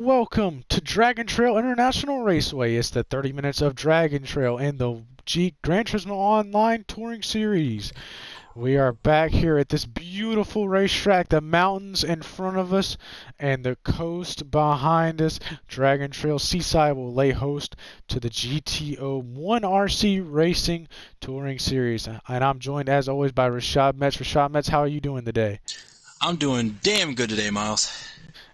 Welcome to Dragon Trail International Raceway. It's the 30 minutes of Dragon Trail in the Gran Turismo Online Touring Series. We are back here at this beautiful racetrack, the mountains in front of us and the coast behind us. Dragon Trail Seaside will lay host to the GTO 1RC Racing Touring Series. And I'm joined as always by Rashad Metz. Rashad Metz, how are you doing today? I'm doing damn good today, Miles.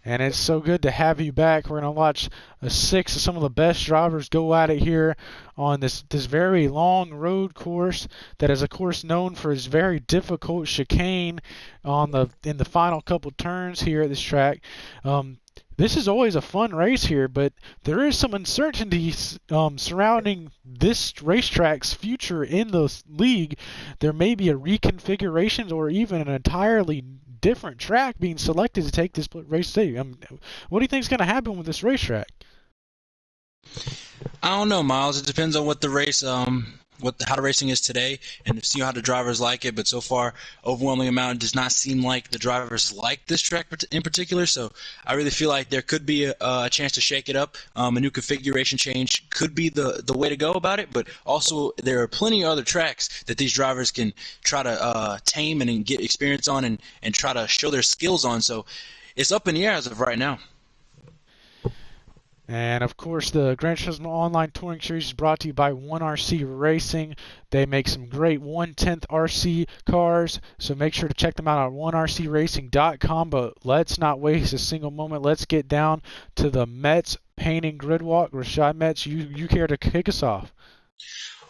And it's so good to have you back. We're going to watch six of some of the best drivers go at it here on this very long road course that is a course known for its very difficult chicane in the final couple turns here at this track. This is always a fun race here, but there is some uncertainty surrounding this racetrack's future in the league. There may be a reconfiguration or even an entirely different track being selected to take this race today. What do you think is going to happen with this racetrack? I don't know, Miles. It depends on what the race, how the racing is today, and see how the drivers like it. But so far, overwhelming amount does not seem like the drivers like this track in particular. So I really feel like there could be a chance to shake it up. A new configuration change could be the way to go about it. But also, there are plenty of other tracks that these drivers can try to tame and get experience on, and try to show their skills on. So it's up in the air as of right now. And of course, the Gran Turismo Online Touring Series is brought to you by 1RC Racing. They make some great 1/10 RC cars, so make sure to check them out on 1rcracing.com. But let's not waste a single moment. Let's get down to the Metz painting grid walk. Rashad Metz, you care to kick us off?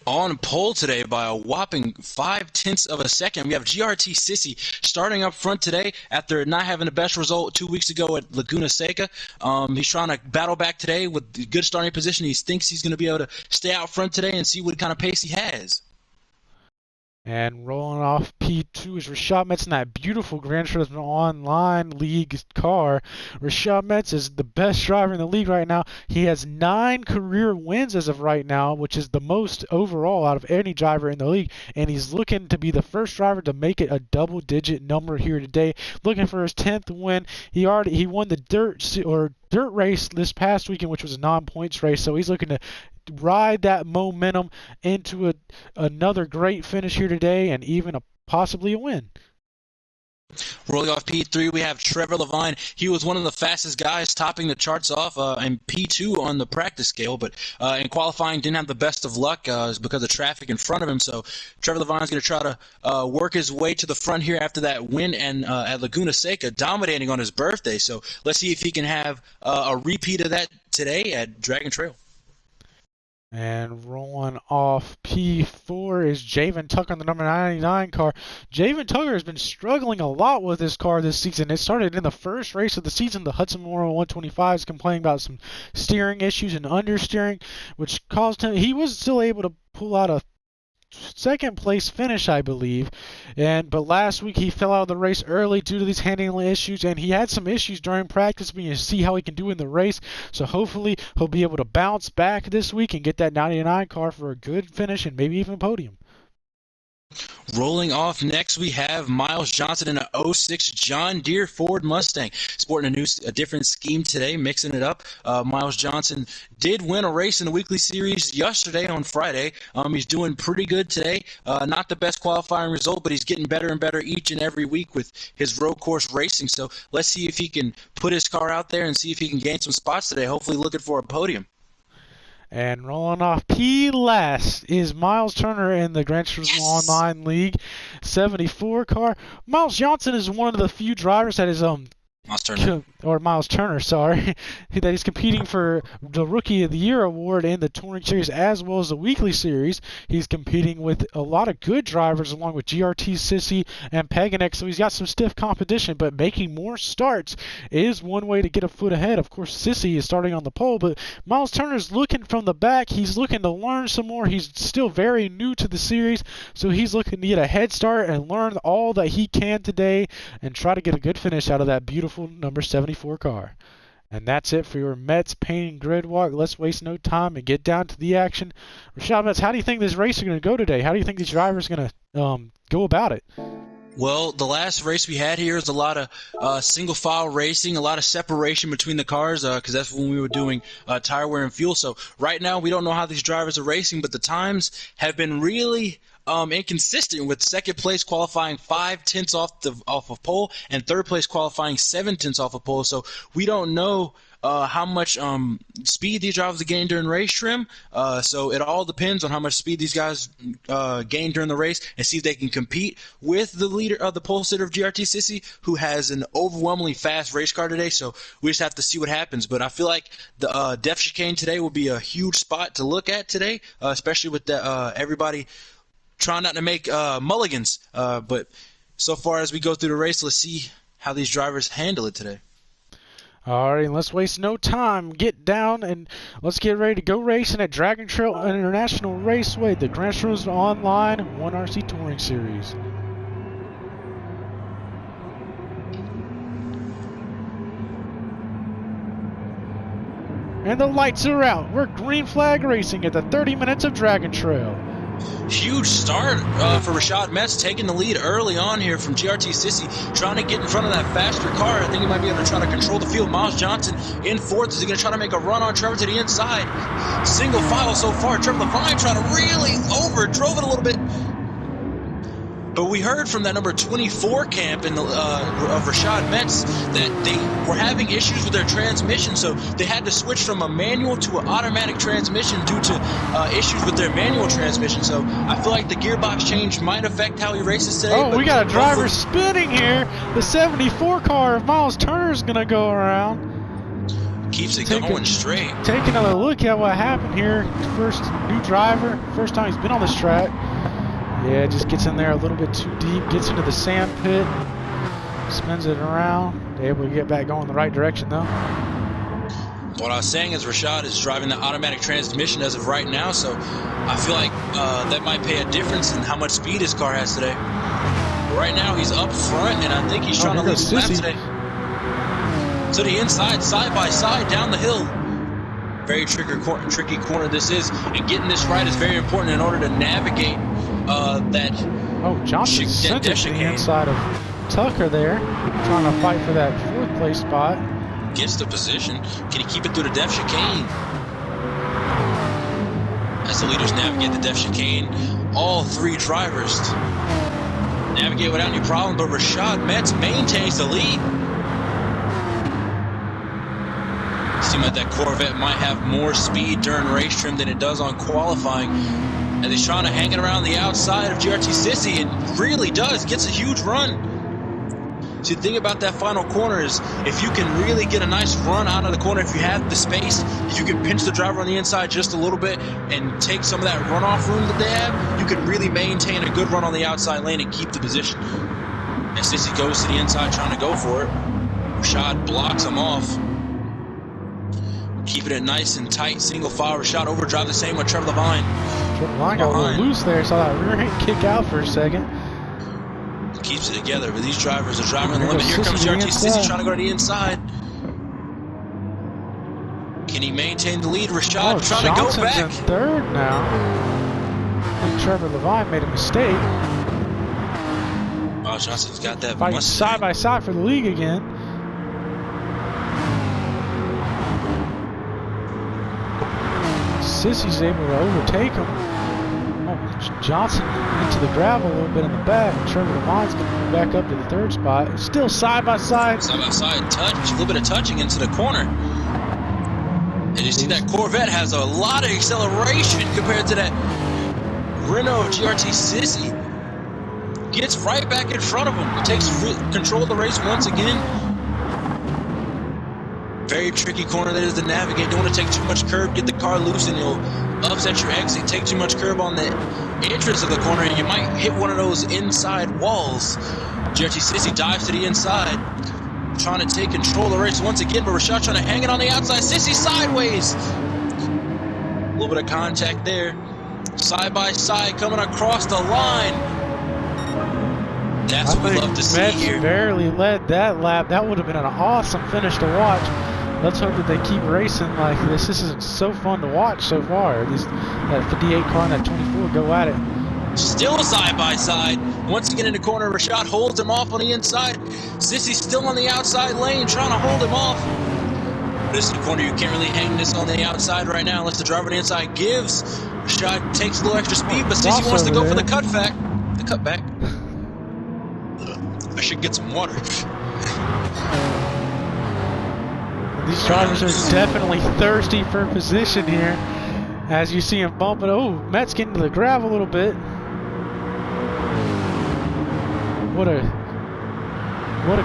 On pole today by a whopping 0.5 of a second. We have GRT Sissy starting up front today after not having the best result 2 weeks ago at Laguna Seca. He's trying to battle back today with a good starting position. He thinks he's going to be able to stay out front today and see what kind of pace he has. And rolling off P2 is Rashad Metz in that beautiful Gran Turismo Online League car. Rashad Metz is the best driver in the league right now. He has 9 career wins as of right now, which is the most overall out of any driver in the league. And he's looking to be the first driver to make it a double-digit number here today. Looking for his 10th win. He won the dirt race this past weekend, which was a non-points race. So he's looking to ride that momentum into another great finish here today and even possibly a win. Rolling off P3, we have Trevor Levine. He was one of the fastest guys topping the charts off in P2 on the practice scale, but in qualifying didn't have the best of luck because of traffic in front of him. So Trevor Levine's going to try to work his way to the front here after that win and at Laguna Seca, dominating on his birthday. So let's see if he can have a repeat of that today at Dragon Trail. And rolling off P4 is Javen Tucker on the number 99 car. Javen Tucker has been struggling a lot with this car this season. It started in the first race of the season. The Hudson Memorial 125 is complaining about some steering issues and understeering, which caused him. He was still able to pull out a second place finish, I believe, but last week he fell out of the race early due to these handling issues, and he had some issues during practice. We need to see how he can do in the race, so hopefully he'll be able to bounce back this week and get that 99 car for a good finish and maybe even a podium. Rolling off next, we have Miles Johnson in an '06 John Deere Ford Mustang, sporting a different scheme today, mixing it up. Miles Johnson did win a race in the weekly series yesterday on Friday. He's doing pretty good today. Not the best qualifying result, but he's getting better and better each and every week with his road course racing. So let's see if he can put his car out there and see if he can gain some spots today, hopefully looking for a podium. And rolling off P last is Miles Turner in the Gran Turismo Online League 74 car. Miles Johnson is one of the few drivers that is Miles Turner, sorry, that he's competing for the Rookie of the Year award in the Touring Series as well as the Weekly Series. He's competing with a lot of good drivers along with GRT Sissy and Paganek, so he's got some stiff competition, but making more starts is one way to get a foot ahead. Of course, Sissy is starting on the pole, but Miles Turner's looking from the back. He's looking to learn some more. He's still very new to the series, so he's looking to get a head start and learn all that he can today and try to get a good finish out of that beautiful number 74 car. And that's it for your Metz painting grid walk. Let's waste no time and get down to the action. Rashad Metz, how do you think this race is going to go today? How do you think these drivers are going to go about it? Well, the last race we had here is a lot of single file racing, a lot of separation between the cars because that's when we were doing tire wear and fuel. So right now we don't know how these drivers are racing, but the times have been really inconsistent, with second place qualifying 5 tenths off of pole and third place qualifying 7 tenths off of pole. So we don't know how much speed these drivers gain during race trim. So it all depends on how much speed these guys gain during the race, and see if they can compete with the leader of the pole sitter of GRT Sissy, who has an overwhelmingly fast race car today. So we just have to see what happens. But I feel like the def chicane today will be a huge spot to look at today, especially with everybody trying not to make mulligans. But so far as we go through the race, let's see how these drivers handle it today. All right, let's waste no time. Get down and let's get ready to go racing at Dragon Trail International Raceway, the Gran Turismo Online 1RC Touring Series. And the lights are out. We're green flag racing at the 30 minutes of Dragon Trail. Huge start for Rashad Metz, taking the lead early on here from GRT Sissy, trying to get in front of that faster car. I think he might be able to try to control the field. Miles Johnson in fourth. Is he going to try to make a run on Trevor to the inside? Single file so far. Trevor Levine trying to really drove it a little bit. But we heard from that number 24 camp of Rashad Metz that they were having issues with their transmission, so they had to switch from a manual to an automatic transmission due to issues with their manual transmission. So I feel like the gearbox change might affect how he races today. Oh, we got a driver spinning here. The 74 car of Miles Turner is going to go around. Keeps it going straight. Take another look at what happened here. First new driver, first time he's been on this track. Yeah, just gets in there a little bit too deep, gets into the sand pit, spins it around, able to get back going the right direction though. What I was saying is Rashad is driving the automatic transmission as of right now, so I feel like that might pay a difference in how much speed his car has today. But right now he's up front, and I think he's trying to lead the lap today. To the inside, side by side, down the hill. Very tricky corner this is, and getting this right is very important in order to navigate that. Oh, Johnson sent it to the inside of Tucker there, trying to fight for that fourth place spot. Gets the position. Can he keep it through the def chicane? As the leaders navigate the def chicane, all three drivers navigate without any problem, but Rashad Metz maintains the lead. Seems like that Corvette might have more speed during race trim than it does on qualifying. And he's trying to hang it around the outside of GRT Sissy, and really does. Gets a huge run. See, the thing about that final corner is if you can really get a nice run out of the corner, if you have the space, if you can pinch the driver on the inside just a little bit and take some of that runoff room that they have, you can really maintain a good run on the outside lane and keep the position. And Sissy goes to the inside trying to go for it. Rashad blocks him off. Keeping it nice and tight, single file. Rashad overdrive the same with Trevor Levine. Trevor Levine got a little loose there, saw that rear end kick out for a second. Keeps it together, but these drivers are driving on the limit. Here comes GRT Sissy trying to go to the inside. Can he maintain the lead? Rashad trying Johnson's to go back. In third now. I think Trevor Levine made a mistake. Wow, Johnson's got that fighting side by side for the league again. Sissy's able to overtake him. Oh, Johnson into the gravel a little bit in the back. Trevor Levine's going to move back up to the third spot. Still side by side. Side by side, touch, a little bit of touching into the corner. And you see that Corvette has a lot of acceleration compared to that Renault of GRT Sissy. Gets right back in front of him. Takes control of the race once again. Very tricky corner that is to navigate. Don't want to take too much curb, get the car loose, and you'll upset your exit. Take too much curb on the entrance of the corner, and you might hit one of those inside walls. GRT Sissy dives to the inside, trying to take control of the race once again, but Rashad trying to hang it on the outside. Sissy sideways. A little bit of contact there. Side by side, coming across the line. That's what we love to see here. Barely led that lap. That would have been an awesome finish to watch. Let's hope that they keep racing like this. This is so fun to watch so far. That 58 car and that 24 go at it. Still side by side. Once again in the corner, Rashad holds him off on the inside. Sissy's still on the outside lane, trying to hold him off. This is the corner, you can't really hang this on the outside right now unless the driver on the inside gives. Rashad takes a little extra speed, but Sissy wants to go for the cutback. The cutback. I should get some water. These drivers are definitely thirsty for position here. As you see him bumping. Oh, Matt's getting to the gravel a little bit. What a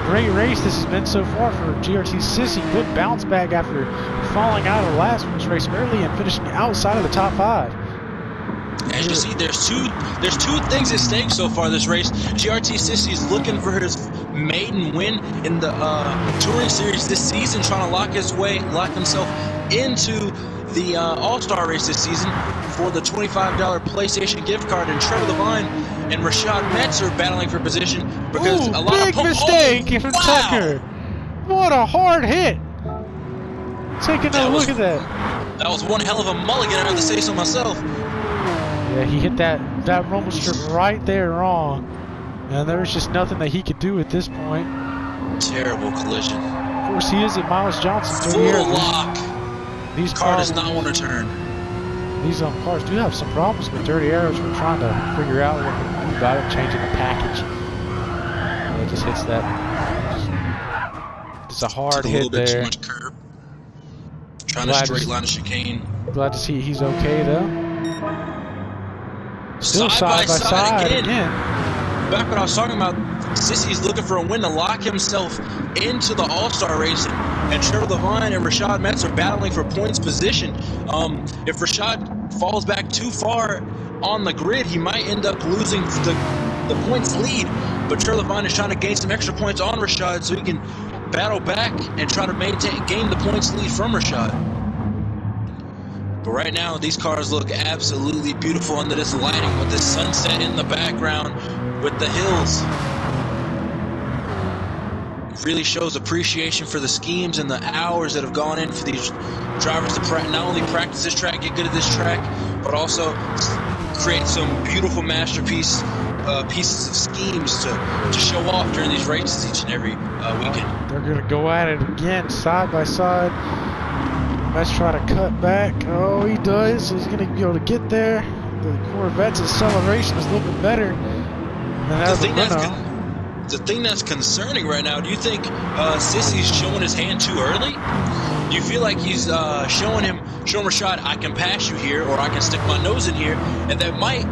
great race this has been so far for GRT Sissy. Good bounce back after falling out of the last week's race early and finishing outside of the top 5. As you see, there's two things at stake so far this race. GRT Sissy is looking for his maiden win in the Touring Series this season, trying to lock himself into the All-Star race this season for the $25 PlayStation gift card. And Trevor Levine and Rashad Metz are battling for position because a lot big mistake from Tucker. What a hard hit. Take another look at that. That was one hell of a mulligan, I have to say so myself. Yeah, he hit that rumble strip right there wrong. And there's just nothing that he could do at this point. Terrible collision. Of course, he is at Miles Johnson. Full lock. These car does not want to turn. These cars do have some problems with dirty arrows. We're trying to figure out what to do about it, changing the package. It just hits that. It's a hard hit there. Too much curb. Trying to straight line a chicane. Glad to see he's okay though. Still side by side again. Back when I was talking about Sissy's looking for a win to lock himself into the All-Star race, and Trevor Levine and Rashad Metz are battling for points position. If Rashad falls back too far on the grid, he might end up losing the points lead. But Trevor Levine is trying to gain some extra points on Rashad so he can battle back and try to gain the points lead from Rashad. But right now, these cars look absolutely beautiful under this lighting with the sunset in the background with the hills. It really shows appreciation for the schemes and the hours that have gone in for these drivers to not only practice this track, get good at this track, but also create some beautiful masterpieces of schemes to show off during these races each and every weekend. They're going to go at it again, side by side. Let's try to cut back. Oh, he does. He's going to be able to get there. The Corvette's acceleration is looking better than the thing that's concerning right now, do you think Sissy's showing his hand too early? Do you feel like he's showing Rashad, I can pass you here, or I can stick my nose in here, and that might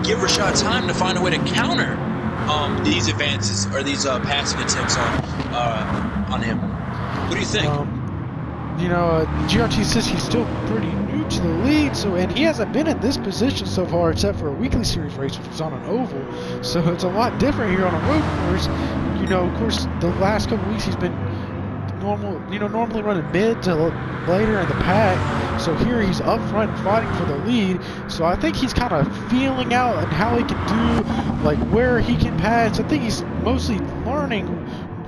give Rashad time to find a way to counter these advances or these passing attempts on him? What do you think? You know, GRT Sissy's still pretty new to the lead, and he hasn't been in this position so far except for a weekly series race, which was on an oval. So it's a lot different here on a road course. You know, of course, the last couple weeks he's been normally running mid to later in the pack. So here he's up front fighting for the lead. So I think he's kind of feeling out and how he can do, like where he can pass. I think he's mostly learning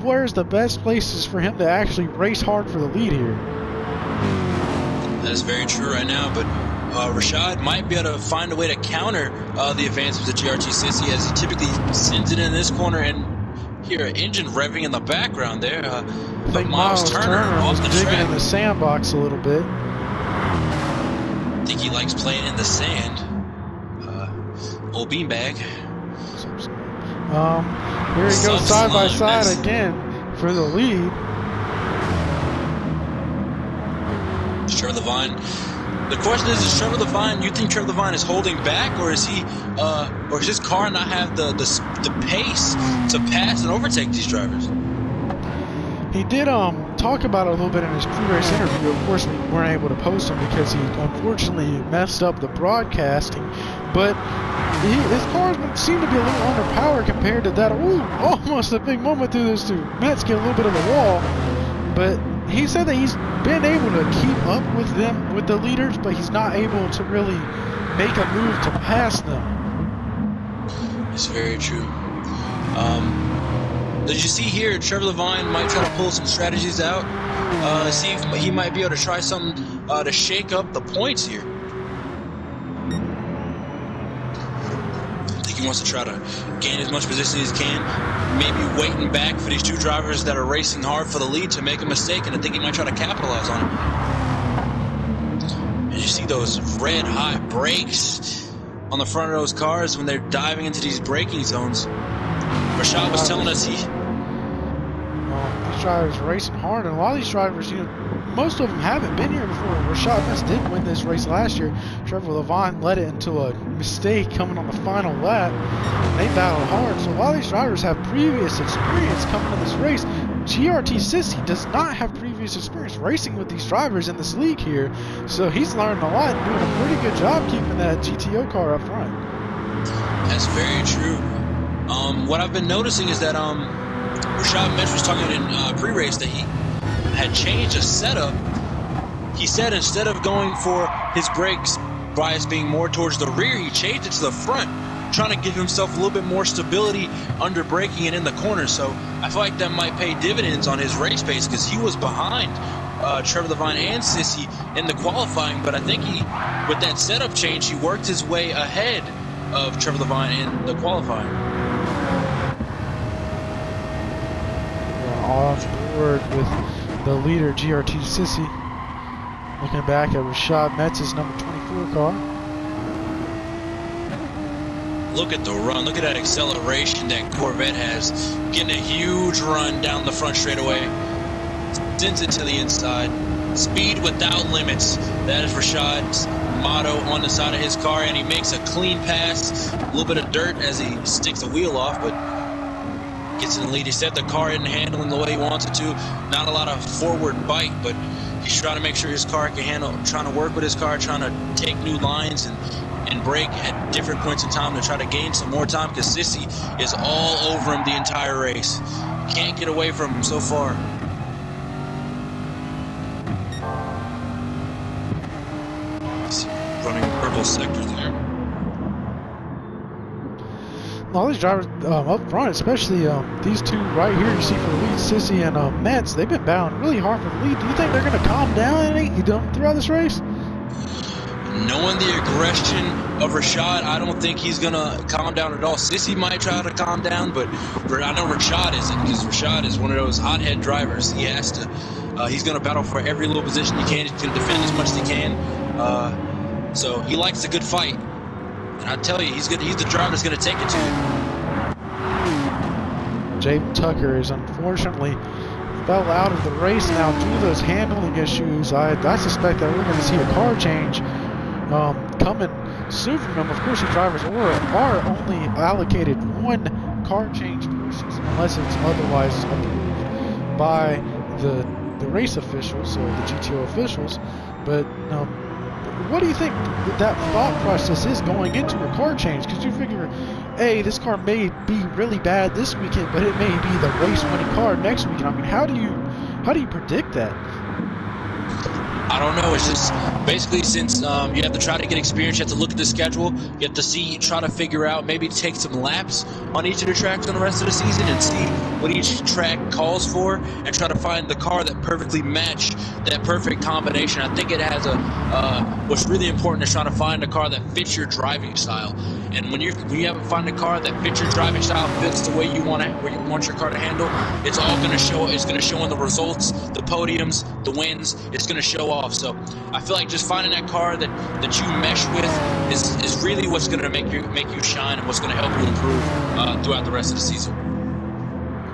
where's the best places for him to actually race hard for the lead here. That is very true right now, but Rashad might be able to find a way to counter the advances of GRT Sissy as he typically sends it in this corner, and hear an engine revving in the background there. But Miles Turner off the digging track. In the sandbox a little bit. I think he likes playing in the sand. Old beanbag. Here he goes side by side again for the lead. Trevor Levine. The question is Trevor Levine? You think Trevor Levine is holding back, or is he, or does his car not have the pace to pass and overtake these drivers? He did talk about it a little bit in his pre-race interview. Of course, we weren't able to post him because he unfortunately messed up the broadcasting. But his cars seem to be a little underpowered compared to that. Ooh, almost a big moment through this to Metz get a little bit of the wall. But he said that he's been able to keep up with them, with the leaders, but he's not able to really make a move to pass them. It's very true. Did you see here, Trevor Levine might try to pull some strategies out, see if he might be able to try something to shake up the points here. he wants to try to gain as much position as he can. Maybe waiting back for these two drivers that are racing hard for the lead to make a mistake, and I think he might try to capitalize on it. And you see those red hot brakes on the front of those cars when they're diving into these braking zones. Rashad was telling us these drivers are racing hard, and a lot of these drivers, most of them haven't been here before. Rashad Metz did win this race last year. Trevor Levine led it into a mistake coming on the final lap. They battled hard, so a lot of these drivers have previous experience coming to this race. GRT Sissy does not have previous experience racing with these drivers in this league here, so he's learned a lot and doing a pretty good job keeping that GTO car up front. That's very true. What I've been noticing is that Rashad Metz was talking in pre-race that he had changed a setup. He said instead of going for his brakes bias being more towards the rear, he changed it to the front, trying to give himself a little bit more stability under braking and in the corner. So I feel like that might pay dividends on his race pace, because he was behind Trevor Levine and Sissy in the qualifying, but I think with that setup change, he worked his way ahead of Trevor Levine in the qualifying. Off board with the leader, GRT Sissy. Looking back at Rashad Metz's number 24 car. Look at the run. Look at that acceleration that Corvette has. Getting a huge run down the front straightaway. Sends it to the inside. Speed without limits. That is Rashad's motto on the side of his car, and he makes a clean pass. A little bit of dirt as he sticks the wheel off, but gets in the lead. He said the car isn't handling the way he wants it to. Not a lot of forward bite, but he's trying to make sure his car can handle, trying to work with his car, trying to take new lines and brake at different points in time to try to gain some more time, because Sissy is all over him the entire race. Can't get away from him so far. He's running purple sector there. All these drivers up front, especially these two right here you see for the lead, Sissy and Metz, they've been battling really hard for the lead. Do you think they're going to calm down any throughout this race? Knowing the aggression of Rashad, I don't think he's going to calm down at all. Sissy might try to calm down, but I know Rashad isn't, because Rashad is one of those hothead drivers. He has to. He's going to battle for every little position he can. He's going to defend as much as he can. So he likes a good fight. And I tell you, he's the driver that's going to take it to you. Jay Tucker is unfortunately fell out of the race now due to those handling issues. I suspect that we're going to see a car change coming soon from him. Of course, the drivers are only allocated one car change per season unless it's otherwise approved by the race officials, or the GTO officials. But what do you think that thought process is going into a car change? Because you figure, hey, this car may be really bad this weekend, but it may be the race-winning car next weekend. I mean, how do you predict that? I don't know. It's just basically, since you have to try to get experience, you have to look at the schedule, you have to try to figure out, maybe take some laps on each of the tracks on the rest of the season and see what each track calls for, and try to find the car that perfectly match that perfect combination. I think it has what's really important is trying to find a car that fits your driving style. And when you haven't found a car that fits your driving style, fits the way you want your car to handle, it's all going to show. It's going to show in the results, the podiums, the wins. It's going to show off. So I feel like just finding that car that you mesh with is really what's going to make you shine, and what's going to help you improve throughout the rest of the season.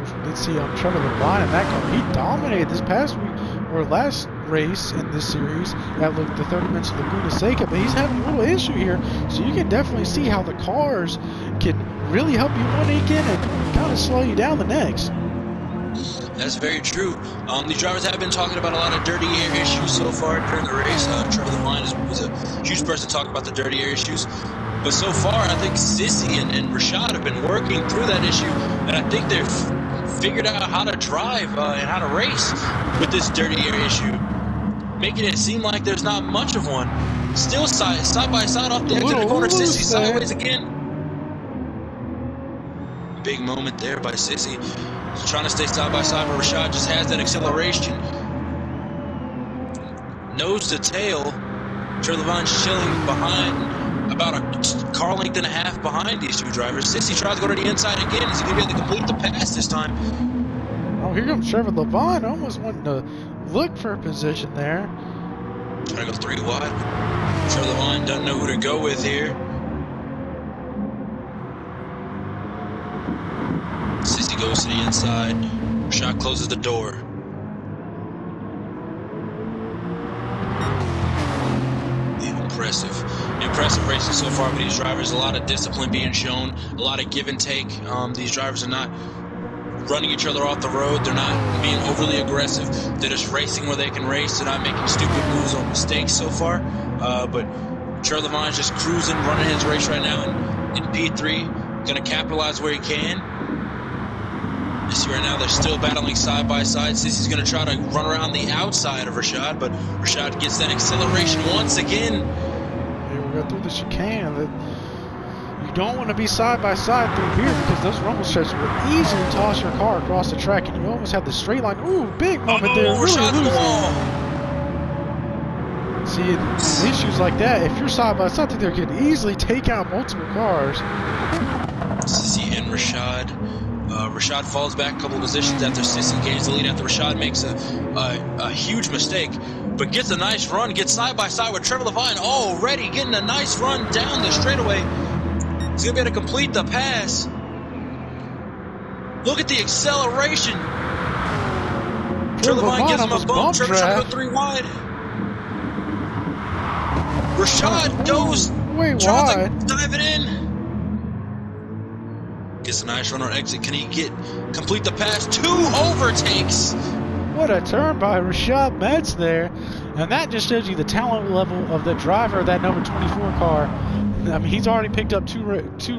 We did see Trevor Levine in that car. He dominated this past week, or last race in this series at the 30 minutes of Laguna Seca, but he's having a little issue here, so you can definitely see how the cars can really help you one weekend and kind of slow you down the next. That's very true. These drivers have been talking about a lot of dirty air issues so far during the race. Trevor Levine was a huge person to talk about the dirty air issues. But so far, I think Sissy and Rashad have been working through that issue, and I think they've figured out how to drive and how to race with this dirty air issue, making it seem like there's not much of one. Still side by side off the edge of the corner, Sissy sideways again. Big moment there by Sissy. He's trying to stay side by side, but Rashad just has that acceleration. Nose to tail, Trevor Levine's chilling behind. about a car length and a half behind these two drivers. Sissy tries to go to the inside again. Is he going to be able to complete the pass this time? Oh, here comes Trevor Levine, almost wanting to look for a position there. Trying to go 3 wide. Trevor Levine doesn't know who to go with here. Sissy goes to the inside. Rashad closes the door. Impressive racing so far with these drivers. A lot of discipline being shown, a lot of give and take. These drivers are not running each other off the road. They're not being overly aggressive. They're just racing where they can race. They're not making stupid moves or mistakes so far. But Trevor Levine's just cruising, running his race right now in P3. Going to capitalize where he can. You see right now they're still battling side by side. Sissy's going to try to run around the outside of Rashad, but Rashad gets that acceleration once again. Here we go through the chicane. You don't want to be side by side through here because those rumble strips will easily toss your car across the track, and you almost have the straight line. Ooh, big moment there. Rashad's really wall. See, issues like that, if you're side by side, they could easily take out multiple cars. Sissy and Rashad. Rashad falls back a couple of positions after Sissy gains the lead after Rashad makes a huge mistake, but gets a nice run, gets side by side with Trevor Levine already getting a nice run down the straightaway. He's going to be able to complete the pass. Look at the acceleration. Trevor Levine gives him a bump. Trevor trying to go 3 wide. Rashad goes, tries to dive it in. Gets a nice run on exit. Can he complete the pass? 2 overtakes. What a turn by Rashad Metz there. And that just shows you the talent level of the driver of that number 24 car. I mean, he's already picked up two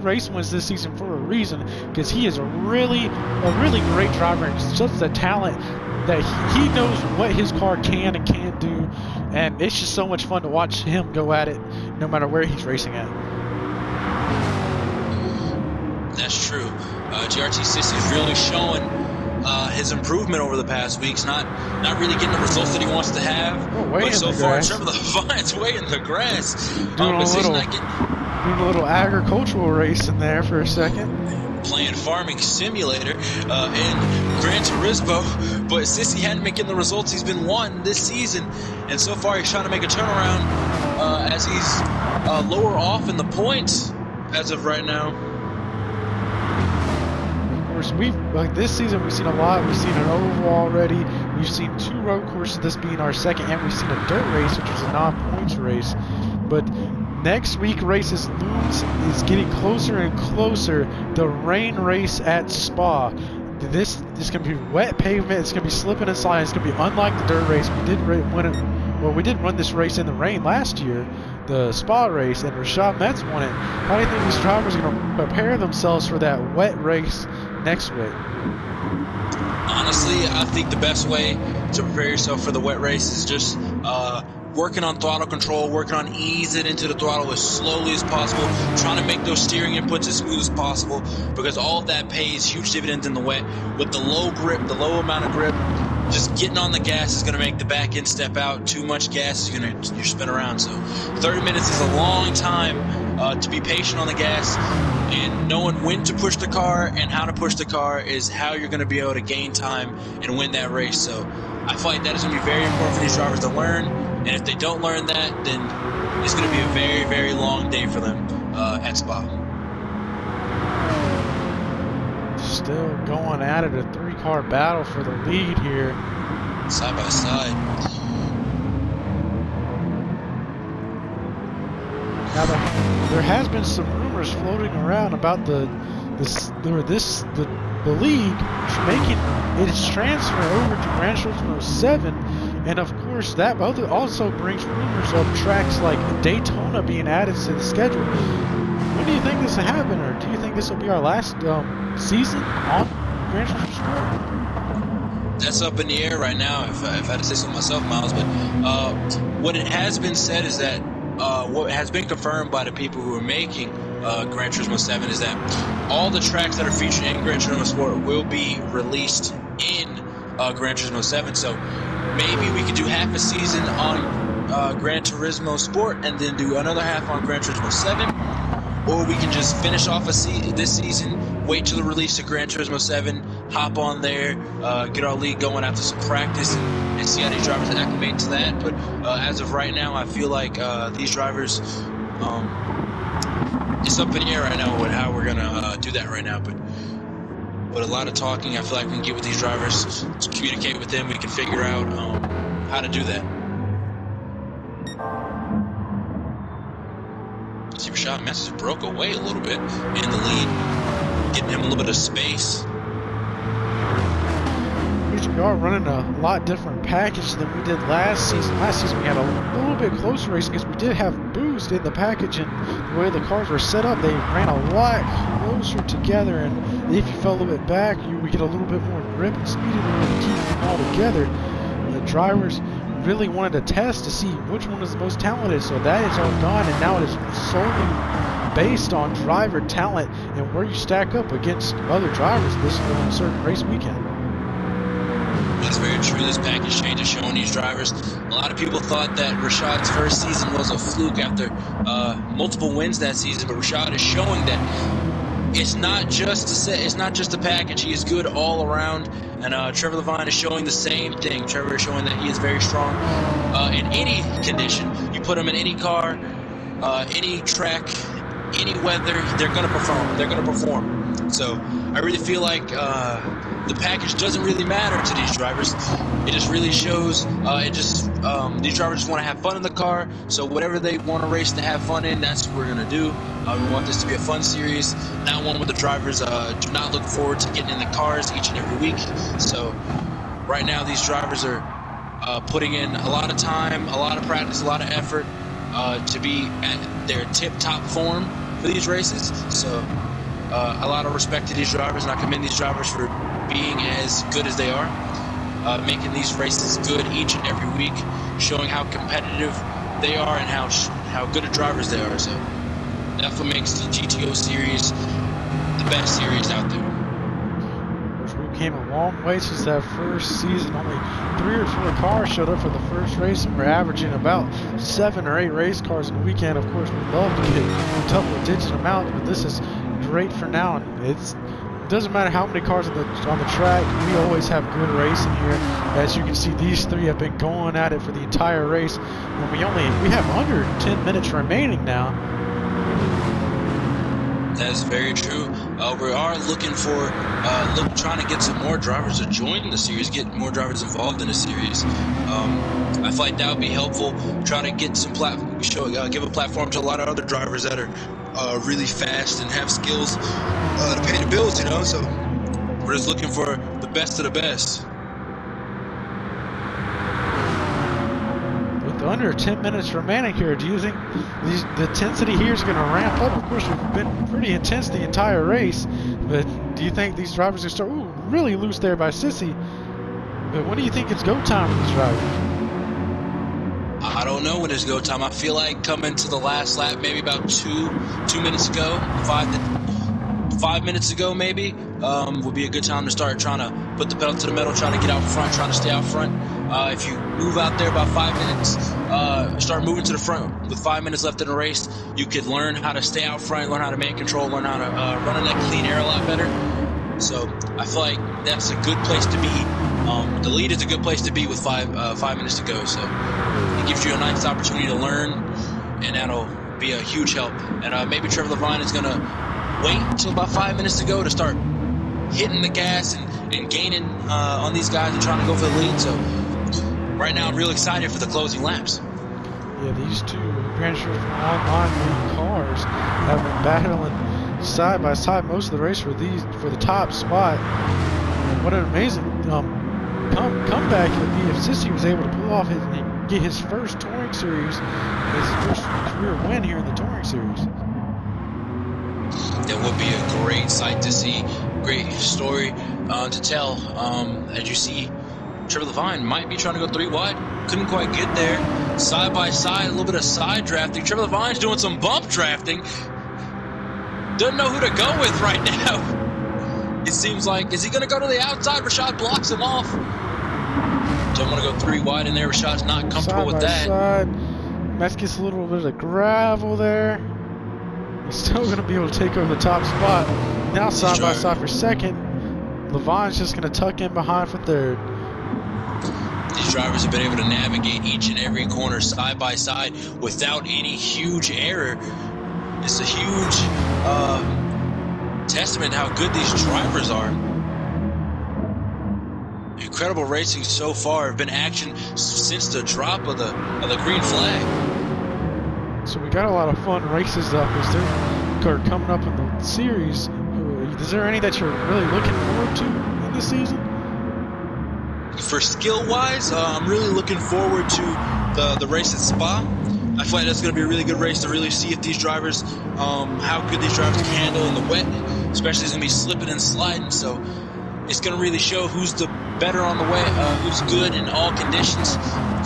race wins this season for a reason, because he is a really great driver and such a talent that he knows what his car can and can't do. And it's just so much fun to watch him go at it no matter where he's racing at. That's true. GRT Sissy's really showing his improvement over the past weeks. Not really getting the results that he wants to have. But so far, Trevor Levine's way in the grass. Doing a little agricultural race in there for a second. Playing Farming Simulator in Gran Turismo, but Sissy hadn't been getting the results he's been wanting this season, and so far he's trying to make a turnaround as he's lower off in the points as of right now. Like this season, we've seen a lot. We've seen an oval already. We've seen 2 road courses, this being our second, and we've seen a dirt race, which was a non-points race. But next week, races looms is getting closer and closer. The rain race at Spa. This is going to be wet pavement. It's going to be slipping and sliding. It's going to be unlike the dirt race. We did run this race in the rain last year, the Spa race, and Rashad Metz won it. How do you think these drivers are going to prepare themselves for that wet race next week? Honestly, I think the best way to prepare yourself for the wet race is just working on throttle control, working on easing into the throttle as slowly as possible, trying to make those steering inputs as smooth as possible, because all of that pays huge dividends in the wet. With the low grip, the low amount of grip, just getting on the gas is going to make the back end step out. Too much gas is going to spin around. So 30 minutes is a long time to be patient on the gas, and knowing when to push the car and how to push the car is how you're going to be able to gain time and win that race. So I feel like that is going to be very important for these drivers to learn, and if they don't learn that, then it's going to be a very, very long day for them at Spa. Still going at it, a 3-car battle for the lead here. Side by side. Now there has been some rumors floating around about the league making its transfer over to Gran Turismo 7, and of course that also brings rumors of tracks like Daytona being added to the schedule. When do you think this will happen, or do you think this will be our last season on Gran Turismo Sport? That's up in the air right now, if I had to say so myself, Miles. But what it has been said is that what has been confirmed by the people who are making Gran Turismo 7 is that all the tracks that are featured in Gran Turismo Sport will be released in Gran Turismo 7. So maybe we could do half a season on Gran Turismo Sport and then do another half on Gran Turismo 7. Or we can just finish off this season, wait till the release of Gran Turismo 7, hop on there, get our league going after some practice, and see how these drivers acclimate to that. But as of right now, I feel like these drivers, it's up in the air right now with how we're going to do that right now. But a lot of talking, I feel like we can get with these drivers, communicate with them, we can figure out how to do that. See, Rashad Masters broke away a little bit in the lead, getting him a little bit of space. We are running a lot different package than we did last season. Last season we had a little bit closer racing because we did have boost in the package, and the way the cars were set up, they ran a lot closer together, and if you fell a little bit back, you would get a little bit more grip and speed in order to keep them all together. The drivers really wanted to test to see which one is the most talented, so that is all gone, and now it is solely based on driver talent and where you stack up against other drivers this certain race weekend. That's very true. This package change is showing these drivers. A lot of people thought that Rashad's first season was a fluke after multiple wins that season, but Rashad is showing that it's not just a package. He is good all around, and Trevor Levine is showing the same thing. Trevor is showing that he is very strong in any condition. You put him in any car, any track, any weather, they're going to perform. They're going to perform. So I really feel like the package doesn't really matter to these drivers. It just really shows. These drivers just want to have fun in the car. So whatever they want to race to have fun in, that's what we're gonna do. We want this to be a fun series, not one where the drivers do not look forward to getting in the cars each and every week. So right now, these drivers are putting in a lot of time, a lot of practice, a lot of effort to be at their tip-top form for these races. So a lot of respect to these drivers, and I commend these drivers for being as good as they are, making these races good each and every week, showing how competitive they are and how good of drivers they are. So that's what makes the GTO series the best series out there. We came a long way since that first season. Only 3 or 4 cars showed up for the first race, and we're averaging about 7 or 8 race cars in a weekend. Of course, we'd love to get a double-digit amount, but this is great for now. And it doesn't matter how many cars on the track. We always have good racing here. As you can see, these 3 have been going at it for the entire race, and we have under 10 minutes remaining now. That's very true. We are looking for, trying to get some more drivers to join the series, get more drivers involved in the series. I feel like that would be helpful. Try to get some give a platform to a lot of other drivers that are really fast and have skills to pay the bills, you know. So we're just looking for the best of the best. Under 10 minutes remaining here, do you think the intensity here is going to ramp up? Of course, we've been pretty intense the entire race, but do you think these drivers are start really loose there by Sissy? But when do you think it's go time for these drivers? I don't know when it's go time. I feel like coming to the last lap, maybe about 2 minutes ago, 5 minutes ago maybe, would be a good time to start trying to put the pedal to the metal, trying to get out front, trying to stay out front. If you move out there about 5 minutes, start moving to the front with 5 minutes left in the race, you could learn how to stay out front, learn how to make control, learn how to run in that clean air a lot better. So I feel like that's a good place to be. The lead is a good place to be with 5 minutes to go. So it gives you a nice opportunity to learn, and that'll be a huge help. And maybe Trevor Levine is going to wait until about 5 minutes to go to start hitting the gas and gaining on these guys and trying to go for the lead. So right now I'm real excited for the closing laps. Yeah, these 2 Gran Turismo Online cars have been battling side by side most of the race for the top spot. And what an amazing comeback it would be if Sissy was able to pull off get his first touring series, his first career win here in the touring series. That would be a great sight to see, great story to tell. As you see, Trevor Levine might be trying to go 3 wide, couldn't quite get there. Side by side, a little bit of side drafting. Trevor Levine's doing some bump drafting. Doesn't know who to go with right now. It seems like, is he going to go to the outside? Rashad blocks him off. Don't want to go 3 wide in there. Rashad's not comfortable with that. Side. Max gets a little bit of gravel there. He's still going to be able to take over the top spot. Now side by side for second. Levine's just going to tuck in behind for third. These drivers have been able to navigate each and every corner side by side without any huge error. It's a huge testament to how good these drivers are. Incredible racing so far. Been action since the drop of the green flag. So we got a lot of fun races up as they're coming up in the series. Is there any that you're really looking forward to in this season? For skill-wise, I'm really looking forward to the race at Spa. I feel like that's going to be a really good race to really see if these drivers, how good these drivers can handle in the wet. Especially it's going to be slipping and sliding, so it's going to really show who's the better on the wet, who's good in all conditions.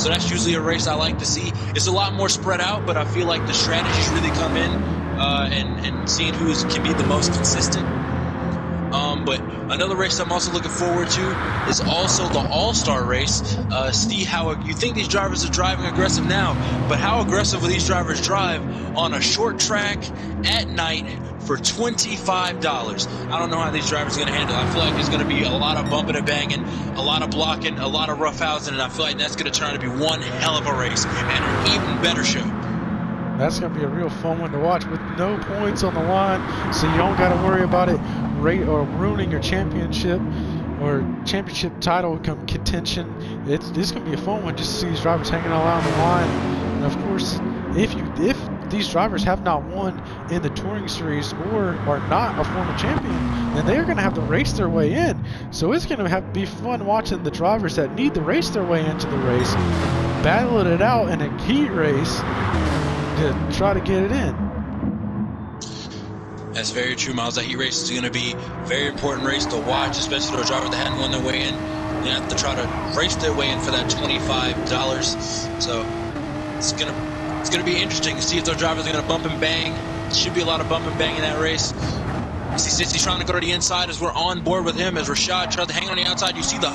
So that's usually a race I like to see. It's a lot more spread out, but I feel like the strategies really come in and seeing who can be the most consistent. But another race I'm also looking forward to is also the All-Star race. See how you think these drivers are driving aggressive now, but how aggressive will these drivers drive on a short track at night for $25? I don't know how these drivers are going to handle it. I feel like there's going to be a lot of bumping and banging, a lot of blocking, a lot of roughhousing, and I feel like that's going to turn out to be one hell of a race and an even better show. That's going to be a real fun one to watch with no points on the line, so you don't got to worry about it ruining your championship or championship title contention. It's going to be a fun one just to see these drivers hanging all out on the line. And of course, if these drivers have not won in the touring series or are not a former champion, then they're going to have to race their way in. So it's going to be fun watching the drivers that need to race their way into the race, battling it out in a heat race to try to get it in. That's very true, Miles. That heat race is going to be a very important race to watch, especially those drivers that hadn't won their way in. They have to try to race their way in for that $25. So it's going to be interesting to see if those drivers are going to bump and bang. There should be a lot of bump and bang in that race. You see Sissy's trying to go to the inside as we're on board with him, as Rashad tries to hang on the outside. You see the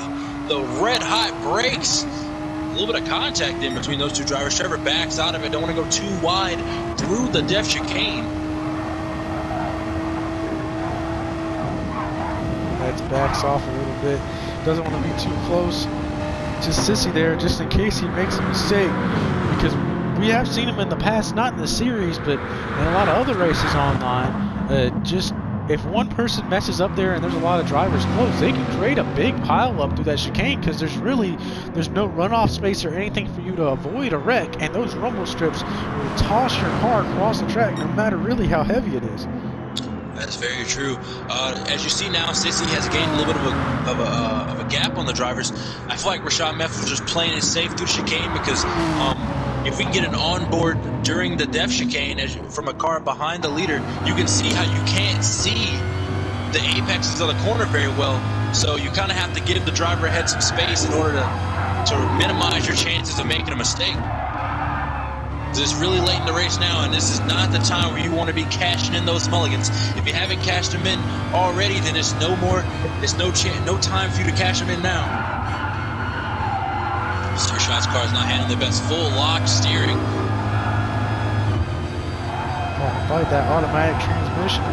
red hot brakes. A little bit of contact in between those two drivers. Trevor backs out of it. Don't want to go too wide through the def chicane. That backs off a little bit. Doesn't want to be too close to Sissy there, just in case he makes a mistake. Because we have seen him in the past, not in the series, but in a lot of other races online. Just if one person messes up there and there's a lot of drivers close, they can create a big pile up through that chicane because there's no runoff space or anything for you to avoid a wreck, and those rumble strips will toss your car across the track no matter really how heavy it is. That's very true. As you see now, Sissy has gained a little bit of a gap on the drivers. I feel like Rashad Meffel is just playing it safe through chicane because if we can get an onboard during the def chicane from a car behind the leader, you can see how you can't see the apexes of the corner very well. So you kind of have to give the driver ahead some space in order to minimize your chances of making a mistake. It's really late in the race now, and this is not the time where you want to be cashing in those mulligans. If you haven't cashed them in already, then it's no time for you to cash them in now. Rashad's car is not handling the best. Full lock steering. Like that automatic transmission.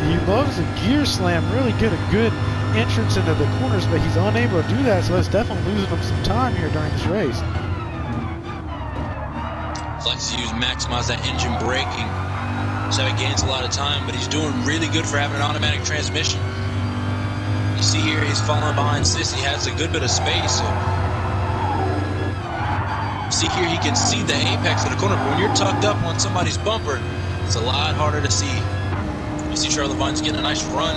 He loves the gear slam. Really get a good entrance into the corners, but he's unable to do that, so that's definitely losing him some time here during this race. Likes to maximize that engine braking, so he gains a lot of time, but he's doing really good for having an automatic transmission. You see here, he's falling behind Sissy. He has a good bit of space. So see here, he can see the apex of the corner, but when you're tucked up on somebody's bumper, it's a lot harder to see. You see Charlie Vine's getting a nice run.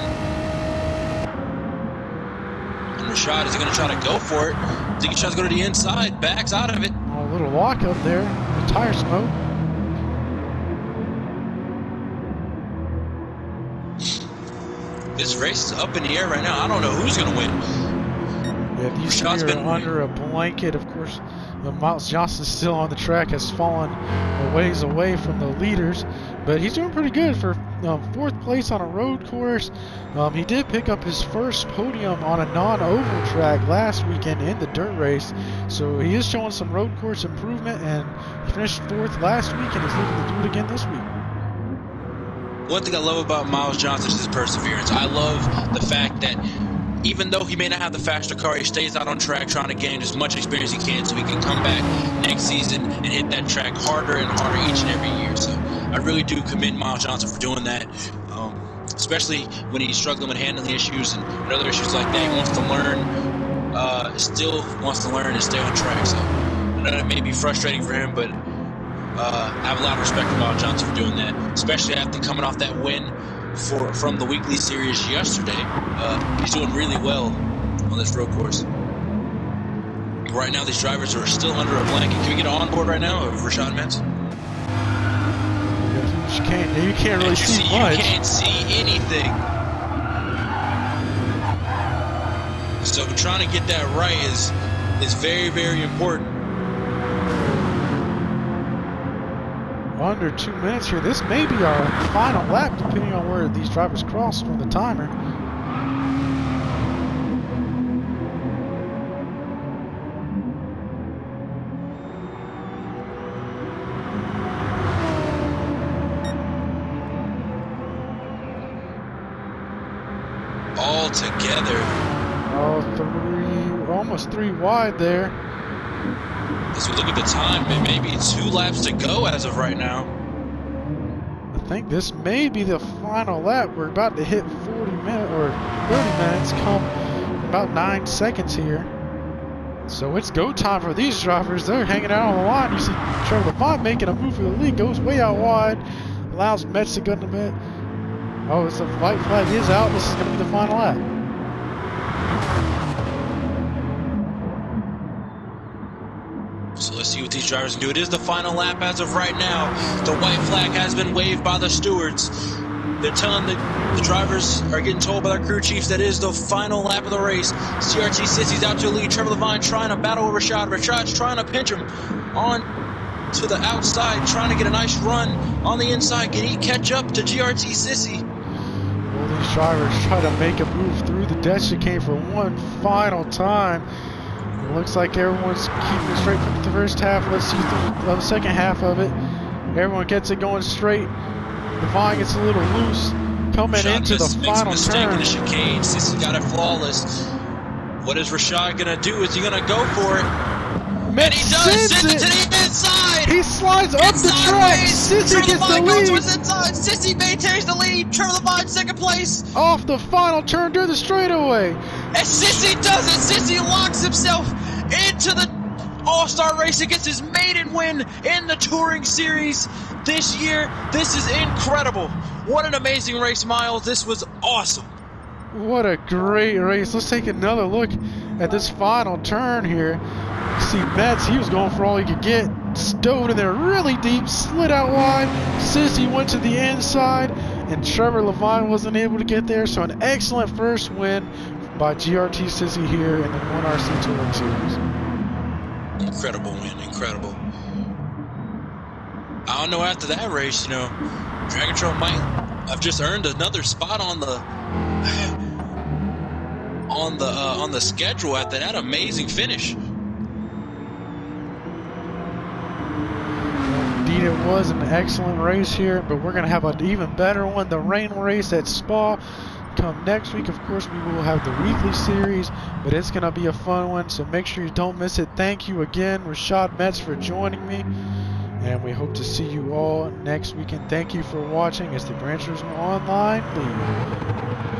And Rashad is going to try to go for it. I think he tries to go to the inside, backs out of it. A little walk up there. Tire smoke. This race is up in the air right now. I don't know who's going to win. Yeah, these are under a blanket, of course. Miles Johnson's still on the track, has fallen a ways away from the leaders, but he's doing pretty good for 4th place on a road course. He did pick up his first podium on a non-oval track last weekend in the dirt race, so he is showing some road course improvement, and he finished 4th last week and he's looking to do it again this week. One thing I love about Miles Johnson is his perseverance. I love the fact that even though he may not have the faster car, he stays out on track trying to gain as much experience as he can so he can come back next season and hit that track harder and harder each and every year. So I really do commend Miles Johnson for doing that, especially when he's struggling with handling issues and other issues like that. He wants to learn, still wants to learn and stay on track. So I know that may be frustrating for him, but I have a lot of respect for Miles Johnson for doing that, especially after coming off that win from the weekly series yesterday. He's doing really well on this road course. Right now, these drivers are still under a blanket. Can we get on board right now of Rashad Metz? You can't really see much. You can't see anything. So trying to get that right is very, very important. Under 2 minutes here. This may be our final lap, depending on where these drivers cross from the timer. All together. Almost 3 wide there. As we look at the time, maybe 2 laps to go as of right now. I think this may be the final lap. We're about to hit 40 minutes or 30 minutes, come about 9 seconds here. So it's go time for these drivers. They're hanging out on the line. You see Trevor Levine making a move for the lead, goes way out wide, allows Metz to go in the mid. Oh, it's a white flag is out. This is going to be the final lap. So let's see what these drivers can do. It is the final lap as of right now. The white flag has been waved by the stewards. They're telling the drivers are getting told by their crew chiefs that it is the final lap of the race. CRT Sissy's out to the lead. Trevor Levine trying to battle with Rashad. Rashad's trying to pinch him on to the outside, trying to get a nice run on the inside. Can he catch up to GRT Sissy? Well, these drivers try to make a move through the death chicane for one final time. It looks like everyone's keeping straight from the first half. Let's see the second half of it. Everyone gets it going straight. Levine gets a little loose. Coming into the final turn. In the chicane. Sissy got it flawless. What is Rashad going to do? Is he going to go for it? And he does! Sends it to the inside! He slides up the track! Sissy gets the lead! Goes to inside. Sissy maintains the lead! Trevor Levine second place! Off the final turn to the straightaway! And Sissy does it! Sissy locks himself into the All-Star race and gets his maiden win in the Touring Series this year. This is incredible. What an amazing race, Miles. This was awesome. What a great race. Let's take another look at this final turn here. You see Metz, he was going for all he could get. Stowed in there really deep, slid out wide. Sissy went to the inside, and Trevor Levine wasn't able to get there. So an excellent first win by GRT Sissy here in the 1RC Touring Series. Incredible win, incredible. I don't know, after that race, you know, Dragon Trail might have just earned another spot on the schedule after that amazing finish. Indeed, it was an excellent race here, but we're going to have an even better one, the rain race at Spa. Come next week, of course, we will have the weekly series, but it's going to be a fun one, so make sure you don't miss it. Thank you again, Rashad Metz, for joining me, and we hope to see you all next week, and thank you for watching. It's the Gran Turismo Online League.